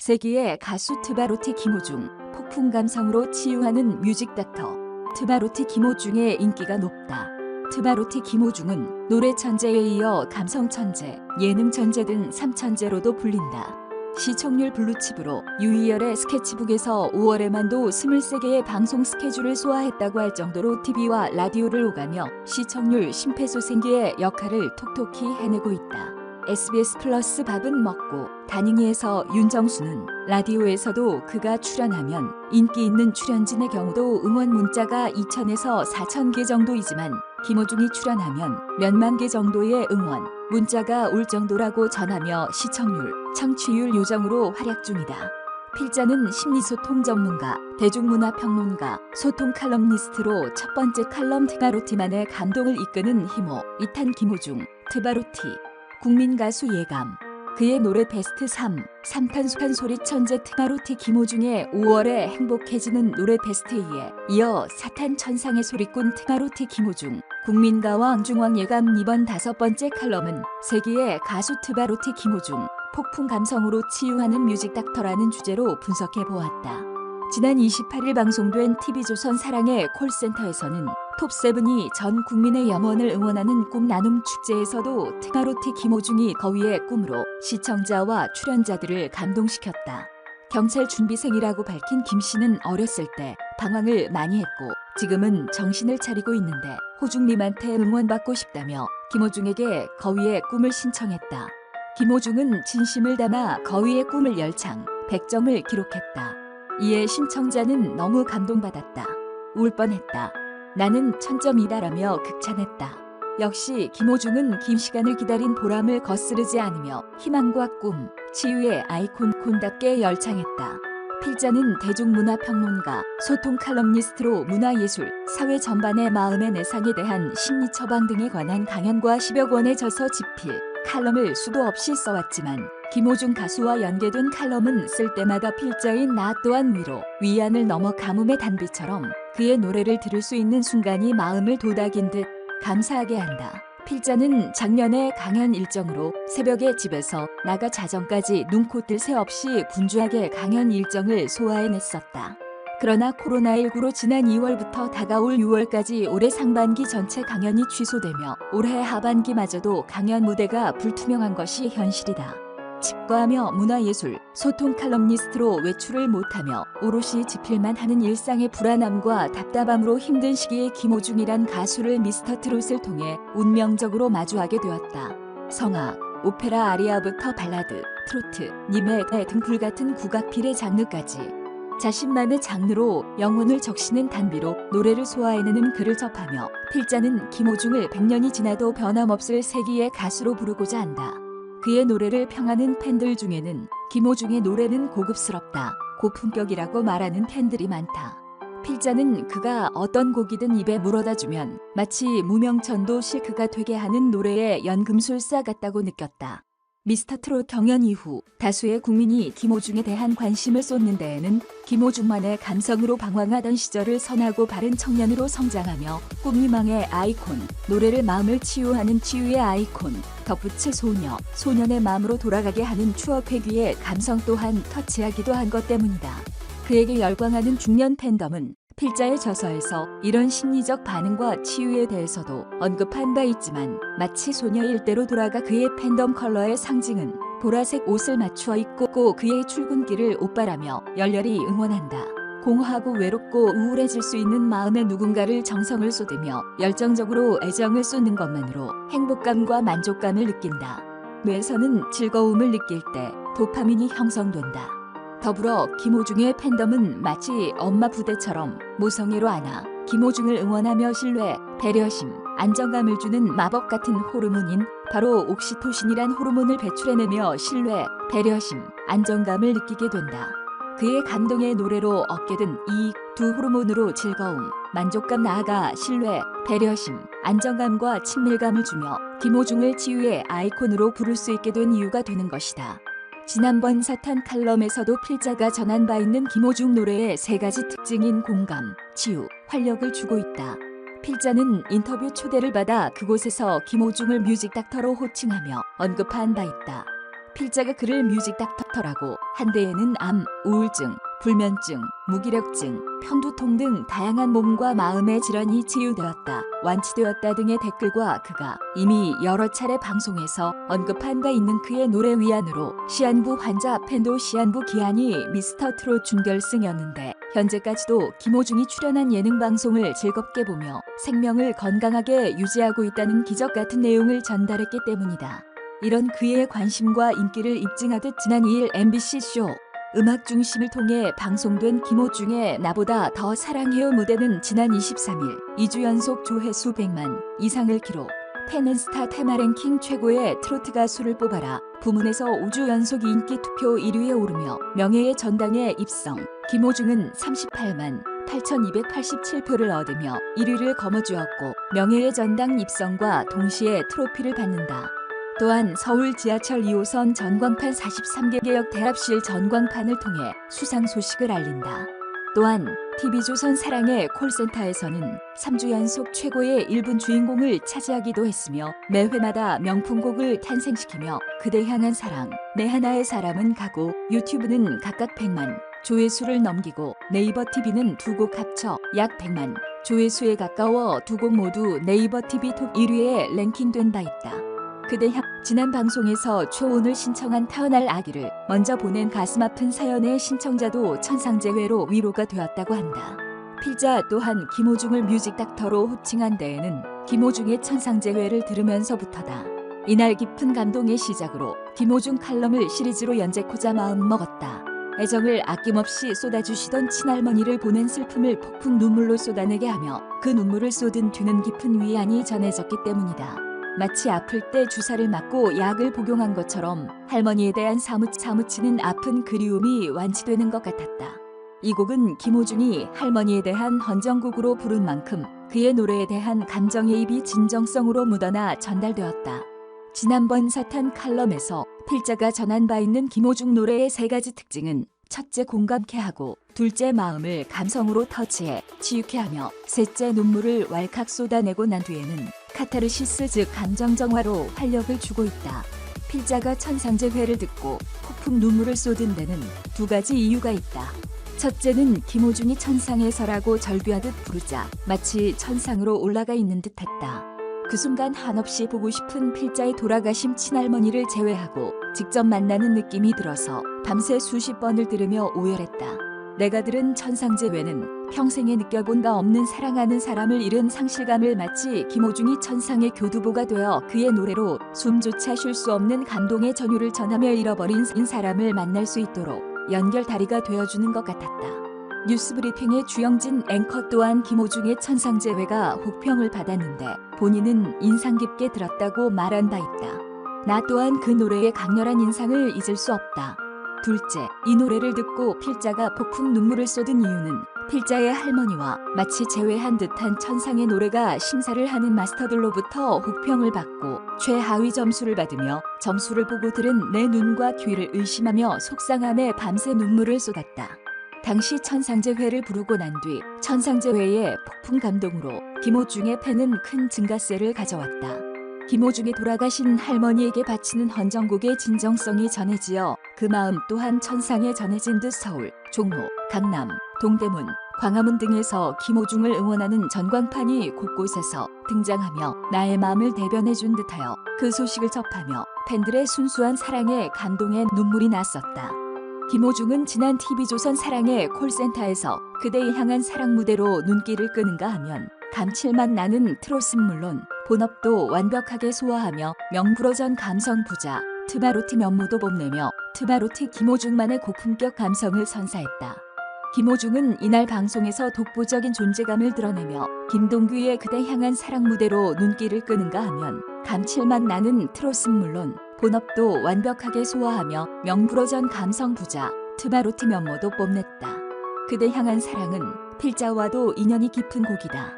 세기의 가수 트바로티 김호중, 폭풍 감성으로 치유하는 뮤직 닥터. 트바로티 김호중의 인기가 높다. 트바로티 김호중은 노래 천재에 이어 감성 천재, 예능 천재 등 3천재로도 불린다. 시청률 블루칩으로 유희열의 스케치북에서 5월에만도 23개의 방송 스케줄을 소화했다고 할 정도로 TV와 라디오를 오가며 시청률 심폐소생기의 역할을 톡톡히 해내고 있다. SBS 플러스 밥은 먹고 다닝이에서 윤정수는 라디오에서도 그가 출연하면 인기 있는 출연진의 경우도 응원 문자가 2,000에서 4,000개 정도이지만 김호중이 출연하면 몇만 개 정도의 응원 문자가 올 정도라고 전하며 시청률, 청취율 요정으로 활약 중이다. 필자는 심리소통 전문가, 대중문화평론가, 소통 칼럼니스트로 첫 번째 칼럼 트바로티만의 감동을 이끄는 희모, 이탄 김호중, 트바로티. 국민 가수 예감. 그의 노래 베스트 3, 3탄 소리 천재 트바로티 김호중의 5월에 행복해지는 노래 베스트 2에 이어 4탄 천상의 소리꾼 트바로티 김호중, 국민가왕 중왕 예감. 이번 5번째 칼럼은 세기의 가수 트바로티 김호중, 폭풍 감성으로 치유하는 뮤직 닥터라는 주제로 분석해 보았다. 지난 28일 방송된 TV조선 사랑의 콜센터에서는 톱7이 전 국민의 염원을 응원하는 꿈 나눔 축제에서도 트바로티 김호중이 거위의 꿈으로 시청자와 출연자들을 감동시켰다. 경찰 준비생이라고 밝힌 김 씨는 어렸을 때 방황을 많이 했고 지금은 정신을 차리고 있는데 호중님한테 응원받고 싶다며 김호중에게 거위의 꿈을 신청했다. 김호중은 진심을 담아 거위의 꿈을 열창 100점을 기록했다. 이에 신청자는 너무 감동받았다. 울 뻔했다. 나는 1000점이다라며 극찬했다. 역시 김호중은 긴 시간을 기다린 보람을 거스르지 않으며 희망과 꿈, 치유의 아이콘답게 열창했다. 필자는 대중문화평론가, 소통 칼럼니스트로 문화예술, 사회 전반의 마음의 내상에 대한 심리 처방 등에 관한 강연과 10여 권의 저서 집필, 칼럼을 수도 없이 써왔지만 김호중 가수와 연계된 칼럼은 쓸 때마다 필자인 나 또한 위로, 위안을 넘어 가뭄의 단비처럼 그의 노래를 들을 수 있는 순간이 마음을 도닥인 듯 감사하게 한다. 필자는 작년에 강연 일정으로 새벽에 집에서 나가 자정까지 눈코 뜰 새 없이 분주하게 강연 일정을 소화해냈었다. 그러나 코로나19로 지난 2월부터 다가올 6월까지 올해 상반기 전체 강연이 취소되며 올해 하반기마저도 강연 무대가 불투명한 것이 현실이다. 치과하며 문화예술, 소통 칼럼니스트로 외출을 못하며 오롯이 집필만 하는 일상의 불안함과 답답함으로 힘든 시기에 김호중이란 가수를 미스터트롯을 통해 운명적으로 마주하게 되었다. 성악, 오페라 아리아부터 발라드, 트로트, 니메 등 불같은 국악필의 장르까지 자신만의 장르로 영혼을 적시는 단비로 노래를 소화해내는 그를 접하며 필자는 김호중을 100년이 지나도 변함없을 세기의 가수로 부르고자 한다. 그의 노래를 평하는 팬들 중에는 김호중의 노래는 고급스럽다, 고품격이라고 말하는 팬들이 많다. 필자는 그가 어떤 곡이든 입에 물어다주면 마치 무명천도 실크가 되게 하는 노래의 연금술사 같다고 느꼈다. 미스터트롯 경연 이후 다수의 국민이 김호중에 대한 관심을 쏟는 데에는 김호중만의 감성으로 방황하던 시절을 선하고 바른 청년으로 성장하며 꿈미망의 아이콘, 노래를 마음을 치유하는 치유의 아이콘, 덧붙일 소녀, 소년의 마음으로 돌아가게 하는 추억 회귀의 감성 또한 터치하기도 한 것 때문이다. 그에게 열광하는 중년 팬덤은 필자의 저서에서 이런 심리적 반응과 치유에 대해서도 언급한 바 있지만 마치 소녀일 대로 돌아가 그의 팬덤 컬러의 상징은 보라색 옷을 맞추어 입고 그의 출근길을 옷바라며 열렬히 응원한다. 공허하고 외롭고 우울해질 수 있는 마음에 누군가를 정성을 쏟으며 열정적으로 애정을 쏟는 것만으로 행복감과 만족감을 느낀다. 뇌에서는 즐거움을 느낄 때 도파민이 형성된다. 더불어 김호중의 팬덤은 마치 엄마 부대처럼 모성애로 안아 김호중을 응원하며 신뢰, 배려심, 안정감을 주는 마법 같은 호르몬인 바로 옥시토신이란 호르몬을 배출해내며 신뢰, 배려심, 안정감을 느끼게 된다. 그의 감동의 노래로 얻게 된 이 두 호르몬으로 즐거움, 만족감 나아가 신뢰, 배려심, 안정감과 친밀감을 주며 김호중을 치유의 아이콘으로 부를 수 있게 된 이유가 되는 것이다. 지난번 4탄 칼럼에서도 필자가 전한 바 있는 김호중 노래의 3가지 특징인 공감, 치유, 활력을 주고 있다. 필자는 인터뷰 초대를 받아 그곳에서 김호중을 뮤직 닥터로 호칭하며 언급한 바 있다. 필자가 그를 뮤직 닥터라고 한때에는 암, 우울증, 불면증, 무기력증, 편두통 등 다양한 몸과 마음의 질환이 치유되었다, 완치되었다 등의 댓글과 그가 이미 여러 차례 방송에서 언급한 바 있는 그의 노래 위안으로 시한부 환자 팬도 시한부 기한이 미스터 트롯 준결승이었는데 현재까지도 김호중이 출연한 예능 방송을 즐겁게 보며 생명을 건강하게 유지하고 있다는 기적 같은 내용을 전달했기 때문이다. 이런 그의 관심과 인기를 입증하듯 지난 2일 MBC 쇼 음악 중심을 통해 방송된 김호중의 나보다 더 사랑해요 무대는 지난 23일 2주 연속 조회수 100만 이상을 기록. 팬앤스타 테마 랭킹 최고의 트로트 가수를 뽑아라 부문에서 5주 연속 인기 투표 1위에 오르며 명예의 전당에 입성. 김호중은 38만 8,287표를 얻으며 1위를 거머쥐었고 명예의 전당 입성과 동시에 트로피를 받는다. 또한 서울 지하철 2호선 전광판 43개 개역 대합실 전광판을 통해 수상 소식을 알린다. 또한 TV조선 사랑의 콜센터에서는 3주 연속 최고의 1분 주인공을 차지하기도 했으며 매회마다 명품곡을 탄생시키며 그대 향한 사랑, 내 하나의 사람은 가고 유튜브는 각각 100만 조회수를 넘기고 네이버 TV는 두 곡 합쳐 약 100만 조회수에 가까워 두 곡 모두 네이버 TV 톱 1위에 랭킹된 바 있다. 그대 향 지난 방송에서 초혼을 신청한 타은할 아기를 먼저 보낸 가슴 아픈 사연의 신청자도 천상재회로 위로가 되었다고 한다. 필자 또한 김호중을 뮤직 닥터로 호칭한 데에는 김호중의 천상재회를 들으면서부터다. 이날 깊은 감동의 시작으로 김호중 칼럼을 시리즈로 연재코자 마음먹었다. 애정을 아낌없이 쏟아주시던 친할머니를 보낸 슬픔을 폭풍 눈물로 쏟아내게 하며 그 눈물을 쏟은 뒤는 깊은 위안이 전해졌기 때문이다. 마치 아플 때 주사를 맞고 약을 복용한 것처럼 할머니에 대한 사무치는 아픈 그리움이 완치되는 것 같았다. 이 곡은 김호중이 할머니에 대한 헌정곡으로 부른 만큼 그의 노래에 대한 감정이입이 진정성으로 묻어나 전달되었다. 지난번 사탄 칼럼에서 필자가 전한 바 있는 김호중 노래의 세 가지 특징은 첫째 공감케 하고, 둘째 마음을 감성으로 터치해 치유케 하며, 셋째 눈물을 왈칵 쏟아내고 난 뒤에는 카타르시스 즉 감정 정화로 활력을 주고 있다. 필자가 천상재회를 듣고 폭풍 눈물을 쏟은 데는 두 가지 이유가 있다. 첫째는 김호중이 천상에서라고 절규하듯 부르자 마치 천상으로 올라가 있는 듯했다. 그 순간 한없이 보고 싶은 필자의 돌아가신 친할머니를 제외하고 직접 만나는 느낌이 들어서 밤새 수십 번을 들으며 오열했다. 내가 들은 천상재회는 평생에 느껴본 바 없는 사랑하는 사람을 잃은 상실감을 마치 김호중이 천상의 교두보가 되어 그의 노래로 숨조차 쉴 수 없는 감동의 전율을 전하며 잃어버린 사람을 만날 수 있도록 연결다리가 되어주는 것 같았다. 뉴스브리핑의 주영진 앵커 또한 김호중의 천상재회가 혹평을 받았는데 본인은 인상 깊게 들었다고 말한 바 있다. 나 또한 그 노래의 강렬한 인상을 잊을 수 없다. 둘째, 이 노래를 듣고 필자가 폭풍 눈물을 쏟은 이유는 필자의 할머니와 마치 재회한 듯한 천상의 노래가 심사를 하는 마스터들로부터 혹평을 받고 최하위 점수를 받으며 점수를 보고 들은 내 눈과 귀를 의심하며 속상함에 밤새 눈물을 쏟았다. 당시 천상재회를 부르고 난 뒤 천상재회의 폭풍 감동으로 김호중의 팬은 큰 증가세를 가져왔다. 김호중이 돌아가신 할머니에게 바치는 헌정곡의 진정성이 전해지어 그 마음 또한 천상에 전해진 듯 서울, 종로, 강남, 동대문, 광화문 등에서 김호중을 응원하는 전광판이 곳곳에서 등장하며 나의 마음을 대변해준 듯하여 그 소식을 접하며 팬들의 순수한 사랑에 감동의 눈물이 났었다. 김호중은 지난 TV조선 사랑의 콜센터에서 그대의 향한 사랑 무대로 눈길을 끄는가 하면 감칠맛 나는 트롯은 물론 본업도 완벽하게 소화하며 명불허전 감성 부자 트바로티 면모도 뽐내며 트바로티 김호중만의 고품격 감성을 선사했다. 김호중은 이날 방송에서 독보적인 존재감을 드러내며 김동규의 그대 향한 사랑 무대로 눈길을 끄는가 하면 감칠맛 나는 트롯은 물론 본업도 완벽하게 소화하며 명불허전 감성 부자 트바로티 면모도 뽐냈다. 그대 향한 사랑은 필자와도 인연이 깊은 곡이다.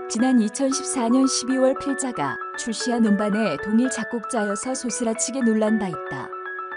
지난 2014년 12월 필자가 출시한 음반의 동일 작곡자여서 소스라치게 놀란 바 있다.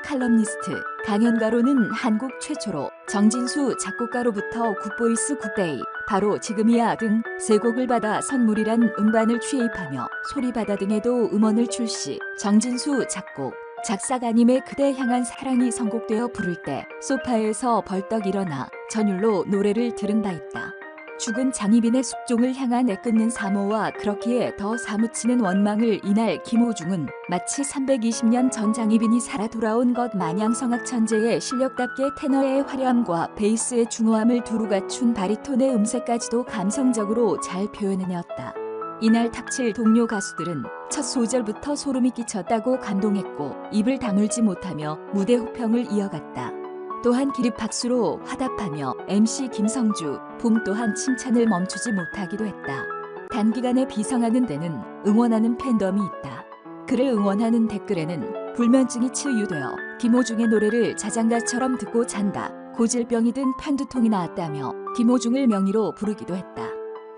칼럼니스트 강연가로는 한국 최초로 정진수 작곡가로부터 굿보이스 굿데이, 바로 지금이야 등 세 곡을 받아 선물이란 음반을 취입하며 소리바다 등에도 음원을 출시, 정진수 작곡, 작사가님의 그대 향한 사랑이 선곡되어 부를 때 소파에서 벌떡 일어나 전율로 노래를 들은 바 있다. 죽은 장희빈의 숙종을 향한 애끓는 사모와 그렇기에 더 사무치는 원망을 이날 김호중은 마치 320년 전 장희빈이 살아 돌아온 것 마냥 성악천재의 실력답게 테너의 화려함과 베이스의 중후함을 두루 갖춘 바리톤의 음색까지도 감성적으로 잘 표현해내었다. 이날 탑칠 동료 가수들은 첫 소절부터 소름이 끼쳤다고 감동했고 입을 다물지 못하며 무대 호평을 이어갔다. 또한 기립박수로 화답하며 MC 김성주, 봄 또한 칭찬을 멈추지 못하기도 했다. 단기간에 비상하는 데는 응원하는 팬덤이 있다. 그를 응원하는 댓글에는 불면증이 치유되어 김호중의 노래를 자장가처럼 듣고 잔다. 고질병이 든 편두통이 나았다며 김호중을 명의로 부르기도 했다.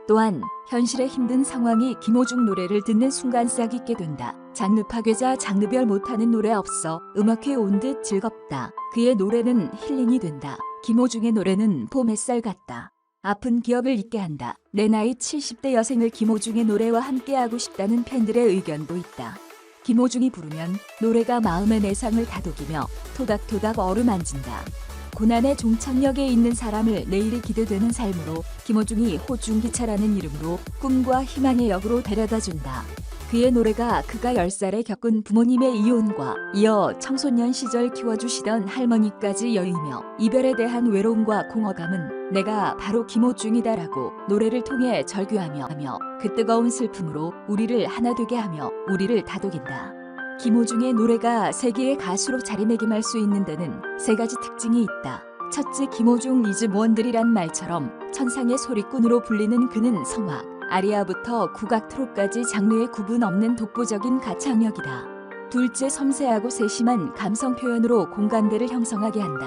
또한 현실의 힘든 상황이 김호중 노래를 듣는 순간 싹 잊게 된다. 장르 파괴자 장르별 못하는 노래 없어 음악회 온 듯 즐겁다. 그의 노래는 힐링이 된다. 김호중의 노래는 봄 햇살 같다. 아픈 기억을 잊게 한다. 내 나이 70대 여생을 김호중의 노래와 함께하고 싶다는 팬들의 의견도 있다. 김호중이 부르면 노래가 마음의 내상을 다독이며 토닥토닥 어루만진다. 고난의 종착역에 있는 사람을 내일이 기대되는 삶으로 김호중이 호중기차라는 이름으로 꿈과 희망의 역으로 데려다준다. 그의 노래가 그가 10살에 겪은 부모님의 이혼과 이어 청소년 시절 키워주시던 할머니까지 여의며 이별에 대한 외로움과 공허감은 내가 바로 김호중이다라고 노래를 통해 절규하며 그 뜨거운 슬픔으로 우리를 하나 되게 하며 우리를 다독인다. 김호중의 노래가 세계의 가수로 자리매김할 수 있는 데는 세 가지 특징이 있다. 첫째, 김호중 이즈 원들이란 말처럼 천상의 소리꾼으로 불리는 그는 성악, 아리아부터 국악 트롯까지 장르의 구분 없는 독보적인 가창력이다. 둘째, 섬세하고 세심한 감성 표현으로 공감대를 형성하게 한다.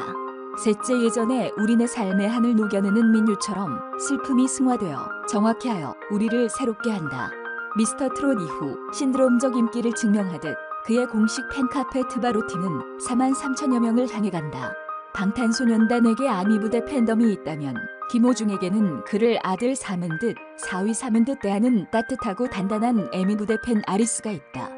셋째, 예전에 우리네 삶의 한을 녹여내는 민요처럼 슬픔이 승화되어 정확히 하여 우리를 새롭게 한다. 미스터 트롯 이후 신드롬적 인기를 증명하듯 그의 공식 팬카페 트바로티는 4만 3천여 명을 향해 간다. 방탄소년단에게 아미부대 팬덤이 있다면 김호중에게는 그를 아들 삼은 듯 사위 삼은 듯 대하는 따뜻하고 단단한 애미부대 팬 아리스가 있다.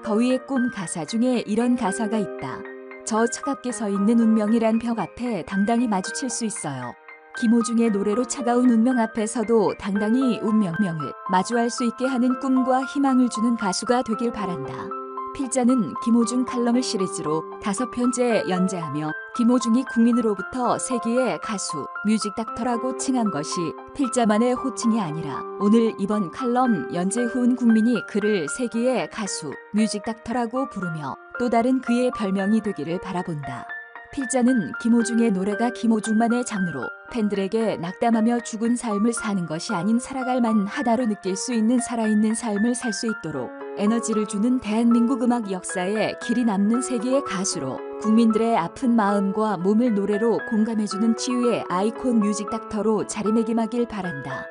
거위의 꿈 가사 중에 이런 가사가 있다. 저 차갑게 서 있는 운명이란 벽 앞에 당당히 마주칠 수 있어요. 김호중의 노래로 차가운 운명 앞에서도 당당히 운명을 마주할 수 있게 하는 꿈과 희망을 주는 가수가 되길 바란다. 필자는 김호중 칼럼을 시리즈로 5편째 연재하며 김호중이 국민으로부터 세계의 가수, 뮤직 닥터라고 칭한 것이 필자만의 호칭이 아니라 오늘 이번 칼럼 연재 후인 국민이 그를 세계의 가수, 뮤직 닥터라고 부르며 또 다른 그의 별명이 되기를 바라본다. 필자는 김호중의 노래가 김호중만의 장르로 팬들에게 낙담하며 죽은 삶을 사는 것이 아닌 살아갈 만하다로 느낄 수 있는 살아있는 삶을 살 수 있도록 에너지를 주는 대한민국 음악 역사에 길이 남는 세계의 가수로 국민들의 아픈 마음과 몸을 노래로 공감해주는 치유의 아이콘 뮤직 닥터로 자리매김하길 바란다.